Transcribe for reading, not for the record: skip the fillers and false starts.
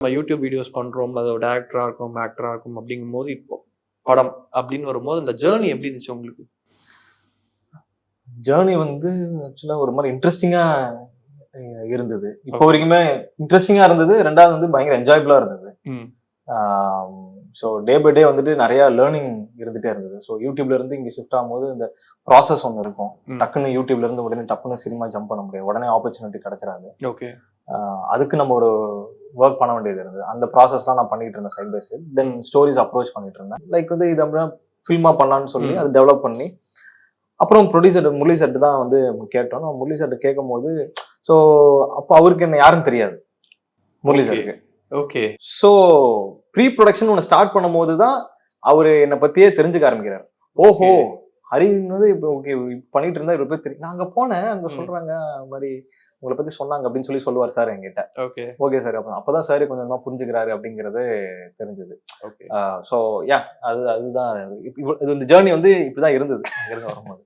நம்ம YouTube videos பண்றோம். அது ஒரு டைரக்டரா இருக்கும், ஆக்டரா இருக்கும் அப்படிங்கும்போது, இப்போ படம் அப்படின்னு வரும்போது, அந்த ஜர்னி எப்படி இருந்துச்சு உங்களுக்கு? ஜேர்னி வந்து ஆக்சுவலா ஒரு மாரி இன்ட்ரஸ்டிங்கா இருந்தது. இப்போ வரைக்குமே இன்ட்ரஸ்டிங்கா இருந்தது. 2வது வந்து பயங்கர என்ஜாயபிளா இருந்தது. ம். ஸோ டே பை டே வந்துட்டு நெறைய லேர்னிங் இருந்துட்டே இருந்தது. ஸோ யூடியூப்ல இருந்து இங்க ஷிஃப்ட் ஆகும்போது இந்த ப்ராசஸ் ஒண்ணு இருக்கும். ம். டக்குன்னு யூடியூப்ல இருந்து உடனே டப்புன்னு சினிமா ஜம்ப் பண்ண முடியாது. உடனே ஆப்பர்ச்சுனிட்டி கிடைச்சிராது. ஓகே. அதுக்கு நம்ம ஒரு ஒர்க் பண்ண வேண்டியது இருந்தது. அந்த ப்ராசஸ்லாம் நான் பண்ணிட்டு இருந்தேன் side by side. Then stories approach பண்ணிட்டு இருந்தேன். லைக் வந்து இத அப்படியே ஃபில்மா பண்ணலாம்னு சொல்லி ம். அத டெவலப் பண்ணி, அப்புறம் ப்ரொடியூசர் முரளி சார்ட்ட தான் வந்து கேட்டோம். நான் முரளி சார்ட்ட கேட்கும்போது, ஸோ அப்போ அவருக்கு என்ன யாருன்னு தெரியாது. முரளி ஓகே. சாருக்கு. ஓகே. ஸோ ப்ரீ புரொடக்ஷன் ஒண்ணு ஸ்டார்ட் பண்ணும்போது தான் அவரு என்ன பத்தியே தெரிஞ்சுக்க ஆரம்பிக்கிறாரு. ஓஹோ! ஓகே. ஹரின் வந்து இப்போ ஓகே பண்ணிட்டு இருந்தா இவர பத்தி தெரியும். நான் அங்க போனேன். அங்க ம். சொல்றாங்க அது மாரி உங்கள பத்தி சொன்னாங்க அப்படின்னு சொல்லுவாரு சார் என்கிட்ட. ஓகே. Okay sir. அப்பதான் சார் கொஞ்சம் கொஞ்சமா புரிஞ்சுக்கிறாரு அப்படிங்கிறது தெரிஞ்சது. ஓகே. ஸோ அதுதான் இது இந்த ஜேர்னி வந்து இப்படிதான் இருந்தது. அங்கிருந்து வரும்போது.